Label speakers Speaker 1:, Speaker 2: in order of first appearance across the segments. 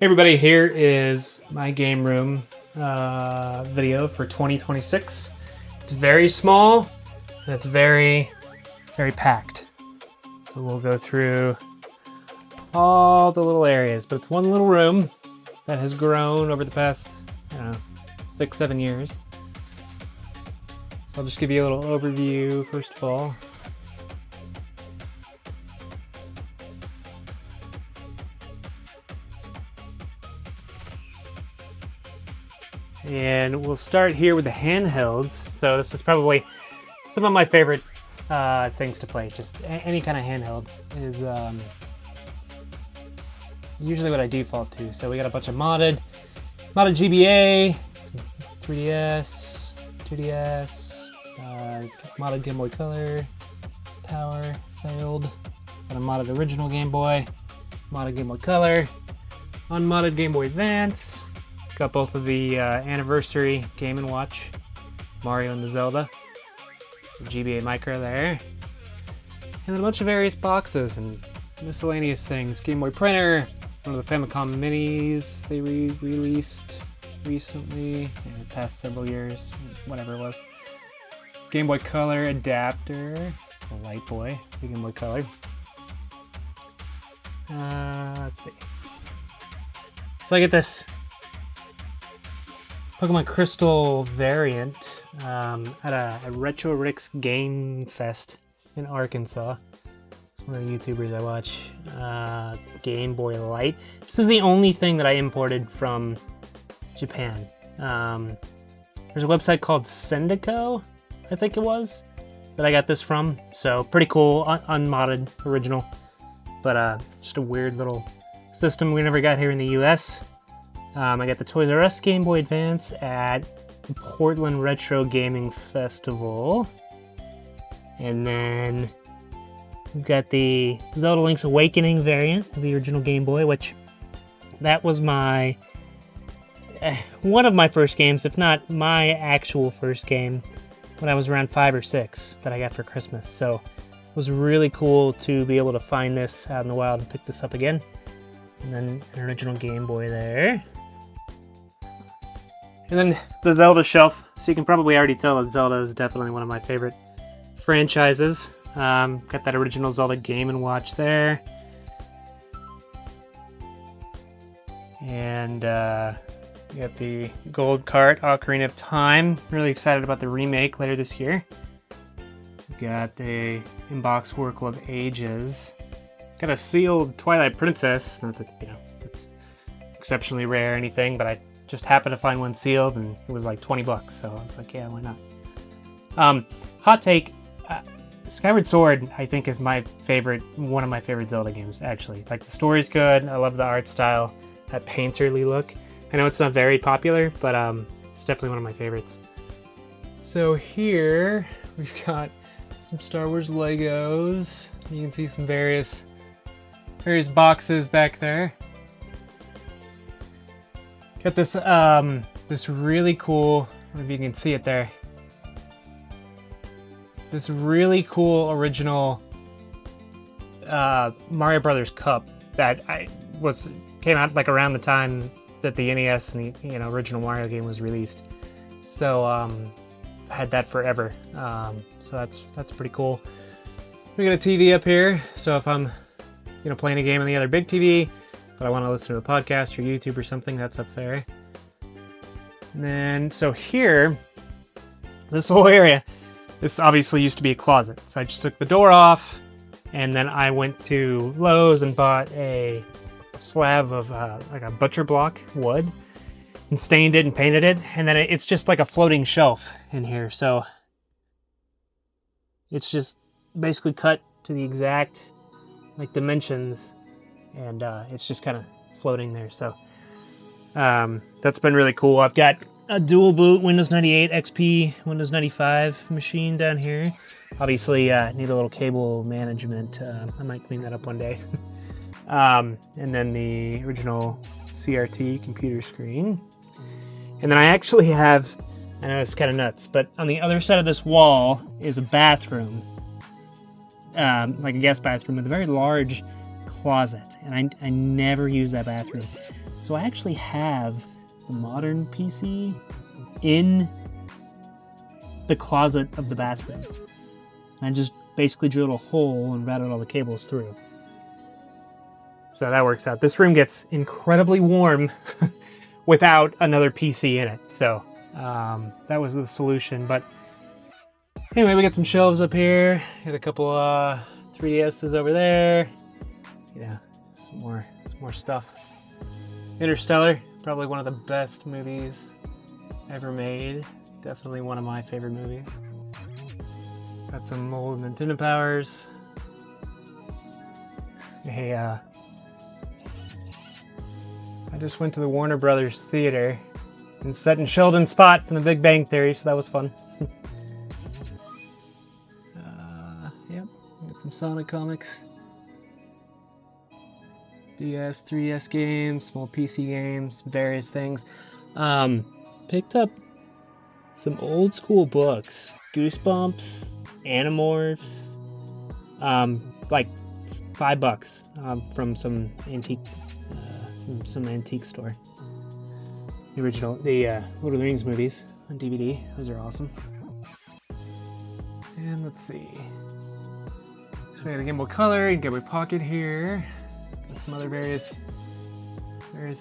Speaker 1: Hey everybody, here is my game room video for 2026. It's very small and it's very packed. So we'll go through all the little areas, but it's one little room that has grown over the past, 6-7 years. So I'll just give you a little overview first of all. And we'll start here with the handhelds. So this is probably some of my favorite things to play. Just any kind of handheld is usually what I default to. So we got a bunch of modded GBA, some 3DS, 2DS, modded Game Boy Color, Tower, failed. Got a modded original Game Boy, modded Game Boy Color, unmodded Game Boy Advance. Got both of the anniversary Game & Watch, Mario and the Zelda, the GBA Micro there, and then a bunch of various boxes and miscellaneous things. Game Boy Printer, one of the Famicom Minis they released recently in the past several years, whatever it was. Game Boy Color adapter, the Light Boy, the Game Boy Color. Let's see. So I get this Pokemon Crystal variant at a Retro Rix Game Fest in Arkansas. It's one of the YouTubers I watch. Game Boy Light. This is the only thing that I imported from Japan. There's a website called Sendico, I think it was, that I got this from. So pretty cool, unmodded, original. But just a weird little system we never got here in the US. I got the Toys R Us Game Boy Advance at the Portland Retro Gaming Festival. And then we've got the Zelda Link's Awakening variant of the original Game Boy, which that was my one of my first games, if not my actual first game, when I was around 5 or 6 that I got for Christmas. So it was really cool to be able to find this out in the wild and pick this up again. And then an original Game Boy there. And then the Zelda shelf. So you can probably already tell that Zelda is definitely one of my favorite franchises. Got that original Zelda Game & Watch there. And we got the Gold Cart Ocarina of Time. Really excited about the remake later this year. We got the Inbox Oracle of Ages. Got a sealed Twilight Princess. Not that, it's exceptionally rare or anything, but I just happened to find one sealed and it was like $20, so I was like, yeah, why not? Hot take, Skyward Sword I think is one of my favorite Zelda games, actually. Like, the story's good, I love the art style, that painterly look. I know it's not very popular, but it's definitely one of my favorites. So here we've got some Star Wars Legos. You can see some various boxes back there. Got this this really cool, I don't know if you can see it there. This really cool original Mario Brothers Cup that came out like around the time that the NES and the original Mario game was released. So I had that forever. So that's pretty cool. We got a TV up here, so if I'm playing a game on the other big TV, but I want to listen to the podcast or YouTube or something, that's up there. And then, so here, this whole area, this obviously used to be a closet. So I just took the door off, and then I went to Lowe's and bought a slab of like a butcher block wood, and stained it and painted it, and then it's just like a floating shelf in here. So it's just basically cut to the exact dimensions, and it's just kind of floating there. So that's been really cool. I've got a dual boot Windows 98 XP Windows 95 machine down here. Obviously need a little cable management. I might clean that up one day. And then the original CRT computer screen. And then I actually have, I know it's kind of nuts, but on the other side of this wall is a bathroom. Like a guest bathroom with a very large closet. And I never use that bathroom. So So I actually have the modern PC in the closet of the bathroom. I just basically drilled a hole and routed all the cables through. So that works out. This room gets incredibly warm without another PC in it. So that was the solution. But anyway, we got some shelves up here. Got a couple 3DSs over there. Yeah, some more stuff. Interstellar, probably one of the best movies ever made. Definitely one of my favorite movies. Got some old Nintendo powers. Hey, I just went to the Warner Brothers theater and sat in Sheldon's spot from The Big Bang Theory, so that was fun. Yep, got some Sonic comics. DS, 3DS games, small PC games, various things. Picked up some old school books. Goosebumps, Animorphs, like $5 from some antique store. The original, the Lord of the Rings movies on DVD. Those are awesome. And let's see. So we got a Game Boy Color and Game Boy Pocket here. Got some other various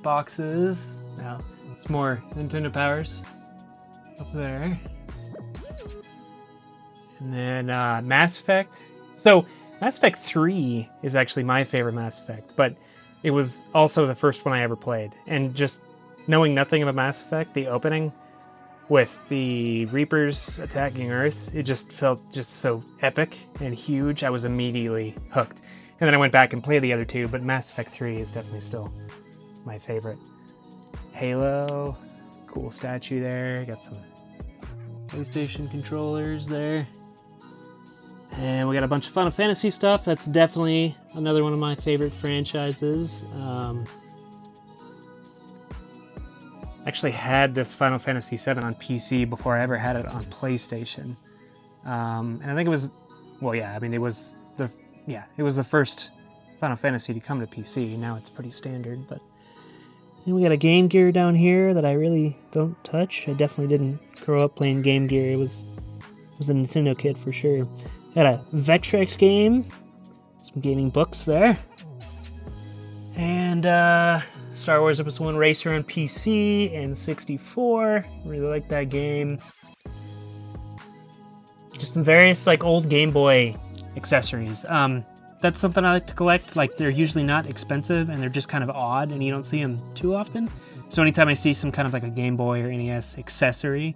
Speaker 1: boxes. Now, some more Nintendo powers up there. And then Mass Effect. So Mass Effect 3 is actually my favorite Mass Effect, but it was also the first one I ever played. And just knowing nothing about Mass Effect, the opening with the Reapers attacking Earth, it just felt just so epic and huge. I was immediately hooked. And then I went back and played the other two, but Mass Effect 3 is definitely still my favorite. Halo, cool statue there. Got some PlayStation controllers there. And we got a bunch of Final Fantasy stuff. That's definitely another one of my favorite franchises. Actually had this Final Fantasy VII on PC before I ever had it on PlayStation. And I think it was, well, yeah, I mean, it was the first Final Fantasy to come to PC. Now it's pretty standard, but and we got a Game Gear down here that I really don't touch. I definitely didn't grow up playing Game Gear. It was a Nintendo kid for sure. Got a Vectrex game, some gaming books there, and Star Wars Episode 1 Racer on PC and 64. Really like that game. Just some various like old Game Boy accessories. That's something I like to collect. Like, they're usually not expensive and they're just kind of odd and you don't see them too often. So anytime I see some kind of like a Game Boy or NES accessory,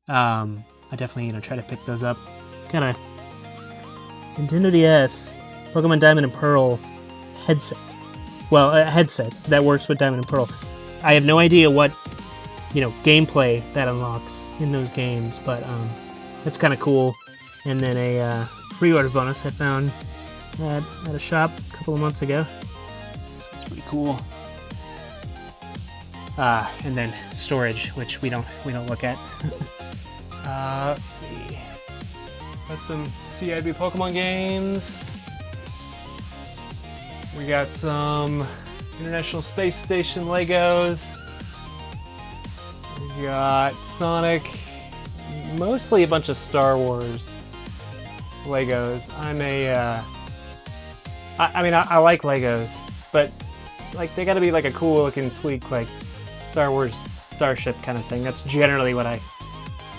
Speaker 1: I definitely try to pick those up. Got a Nintendo DS Pokemon Diamond and Pearl headset. Well, a headset that works with Diamond and Pearl. I have no idea what gameplay that unlocks in those games, but that's kind of cool. And then a pre-order bonus I found at a shop a couple of months ago. So that's pretty cool. And then storage, which we don't look at. Let's see. Got some CIB Pokemon games. We got some International Space Station Legos. We got Sonic. Mostly a bunch of Star Wars Legos. I like Legos, but like they gotta be like a cool looking, sleek, like Star Wars starship kind of thing. That's generally what I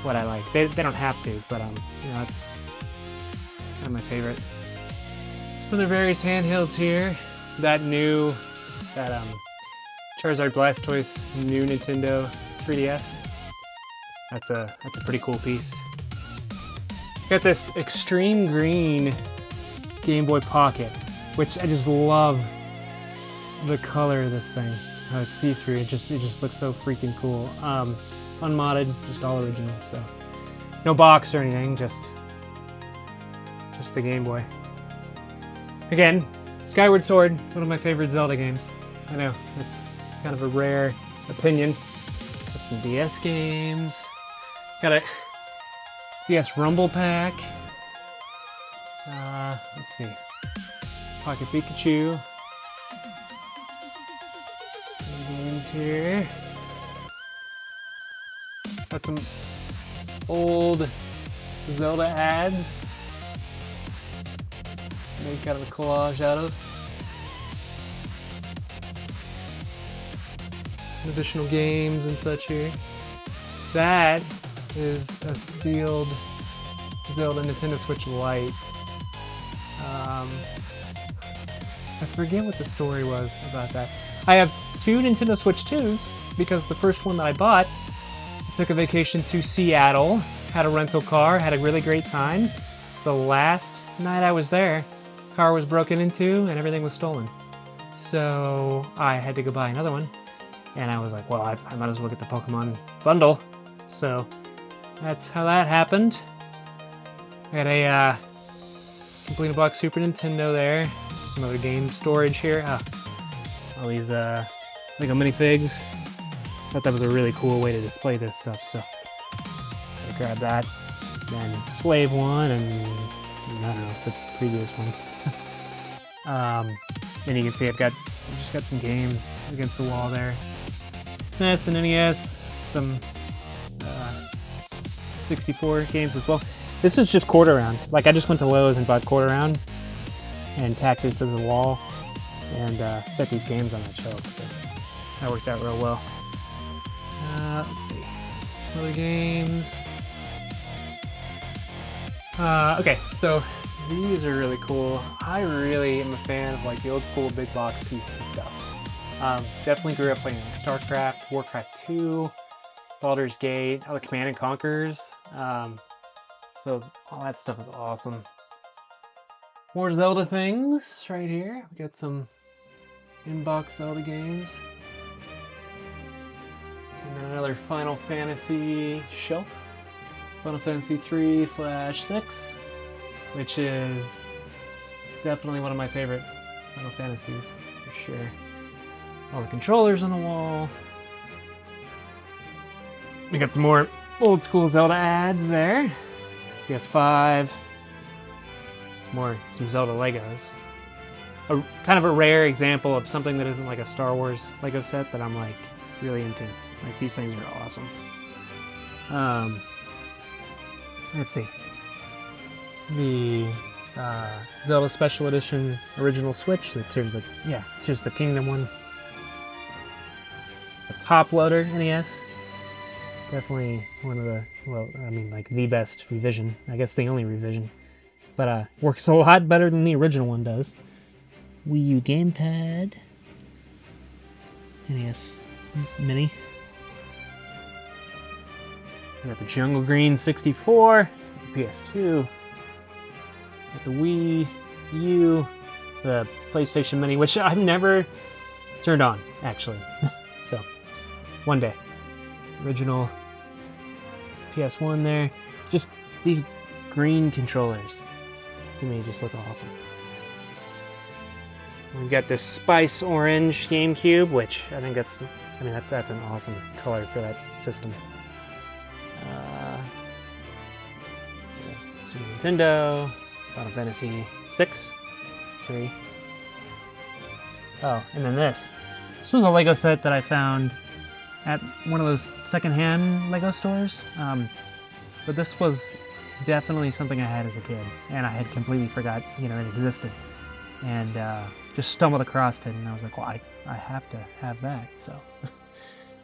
Speaker 1: like. They don't have to, but that's kind of my favorite. Some other various handhelds here. That Charizard Blastoise new Nintendo 3DS. That's a pretty cool piece. Got this Extreme Green Game Boy Pocket, which I just love the color of this thing. How it's see-through. It just looks so freaking cool. Unmodded, just all original. So no box or anything, just the Game Boy. Again, Skyward Sword, one of my favorite Zelda games. I know, that's kind of a rare opinion. Got some DS games. Got a DS Rumble Pack. Let's see. Pocket Pikachu. games here. Got some old Zelda ads. Make kind of a collage out of. Some additional games and such here. That is a sealed Zelda Nintendo Switch Lite. I forget what the story was about that. I have 2 Nintendo Switch 2s because the first one that I bought, I took a vacation to Seattle, had a rental car, had a really great time. The last night I was there, car was broken into and everything was stolen. So I had to go buy another one. And I was like, well, I might as well get the Pokemon bundle. So that's how that happened. I got a Complete Box Super Nintendo there. Some other game storage here. All these Lego minifigs. Thought that was a really cool way to display this stuff, so I grabbed that. Then Slave 1 and I don't know, the previous one. And you can see I've just got some games against the wall there. SNES and NES, some 64 games as well. This is just quarter round. Like I just went to Lowe's and bought quarter round and tacked this to the wall and set these games on that shelf. So that worked out real well. Let's see. Other games. Okay, so these are really cool. I really am a fan of like the old school big box PC stuff. Definitely grew up playing like StarCraft, Warcraft 2, Baldur's Gate, all the Command and Conquers. So all that stuff is awesome. More Zelda things right here. We got some in-box Zelda games. And then another Final Fantasy shelf. Final Fantasy 3/6, which is definitely one of my favorite Final Fantasies, for sure. All the controllers on the wall. We got some more old school Zelda ads there. PS5. Some Zelda Legos. Kind of a rare example of something that isn't like a Star Wars Lego set that I'm like really into. Like these things are awesome. Let's see. The Zelda Special Edition Original Switch. Here's the Kingdom one. The Top Loader NES. Definitely one of the best revision. I guess the only revision. But works a lot better than the original one does. Wii U gamepad. NES Mini. We got the Jungle Green 64, the PS2, got the Wii U, the PlayStation Mini, which I've never turned on, actually. So, one day. Original PS1 there. Just these green controllers, to me, just look awesome. We've got this Spice Orange GameCube, which I think that's an awesome color for that system. Super Nintendo, Final Fantasy 6, 3. Oh, and then this. This was a Lego set that I found at one of those secondhand Lego stores. But this was definitely something I had as a kid, and I had completely forgot, it existed. And just stumbled across it, and I was like, well, I have to have that, so.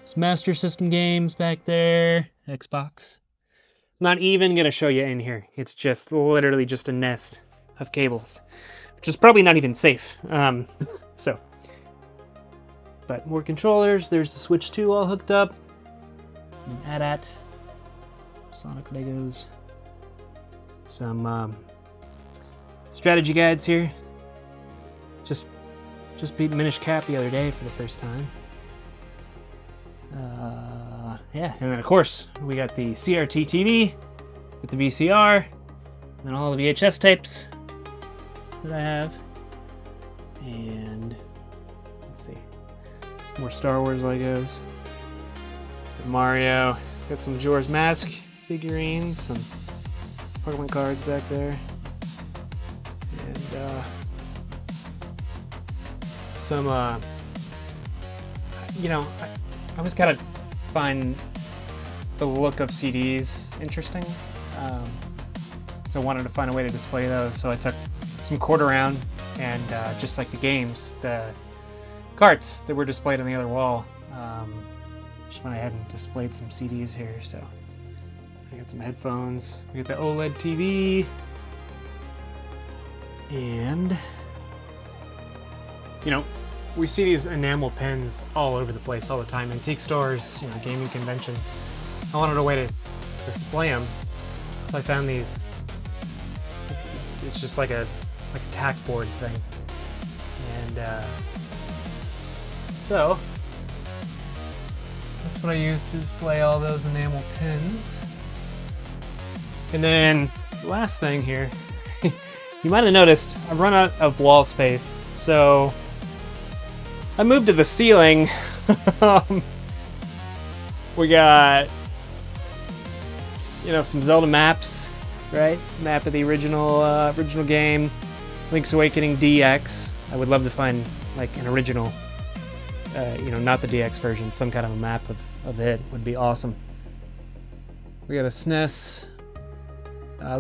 Speaker 1: Some Master System games back there, Xbox. Not even gonna show you in here. It's just literally just a nest of cables, which is probably not even safe. So, but more controllers. There's the Switch 2 all hooked up. And AT-AT, Sonic Legos, some strategy guides here. Just beat Minish Cap the other day for the first time. Yeah, and then of course we got the CRT TV with the VCR, and all the VHS tapes that I have. And let's see, some more Star Wars Legos. Got Mario, got some Majora's Mask figurines, some Pokemon cards back there, and some you know, I always gotta find the look of CDs interesting. So I wanted to find a way to display those. So I took some quarter round and just like the games, the carts that were displayed on the other wall. Just went ahead and displayed some CDs here. So I got some headphones. We got the OLED TV. And, you know, we see these enamel pens all over the place all the time. Antique stores, you know, gaming conventions. I wanted a way to display them. So I found these. It's just like a tack board thing. And so that's what I used to display all those enamel pins. And then the last thing here, you might have noticed I've run out of wall space, so I moved to the ceiling. We got, you know, some Zelda maps, right? Map of the original game, Link's Awakening DX. I would love to find like an original, you know, not the DX version, some kind of a map of it would be awesome. We got a SNES,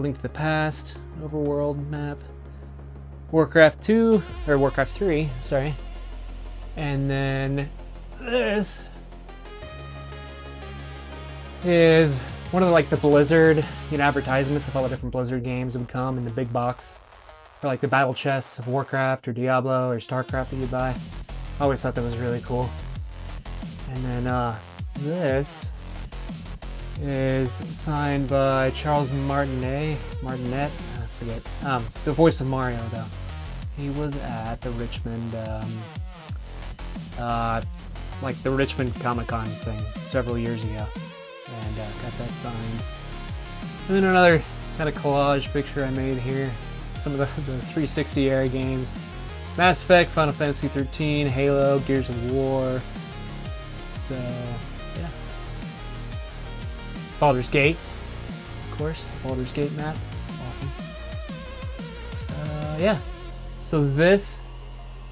Speaker 1: Link to the Past, Overworld map, Warcraft 2, or Warcraft 3, sorry. And then this is one of the Blizzard, you know, advertisements of all the different Blizzard games that would come in the big box. Or like the battle chests of Warcraft or Diablo or StarCraft that you buy. I always thought that was really cool. And then this is signed by Charles Martinet, I forget. The voice of Mario, though. He was at the Richmond, like the Richmond Comic-Con thing several years ago, and got that signed. And then another kind of collage picture I made here. Some of the 360 era games: Mass Effect, Final Fantasy 13, Halo, Gears of War. So yeah. Baldur's Gate, of course, the Baldur's Gate map. Awesome. Yeah. So this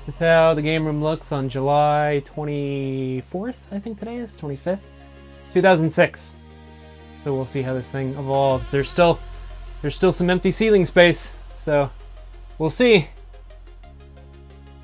Speaker 1: is how the game room looks on July 24th, I think today is, 25th, 2006. So we'll see how this thing evolves. There's still some empty ceiling space, so we'll see.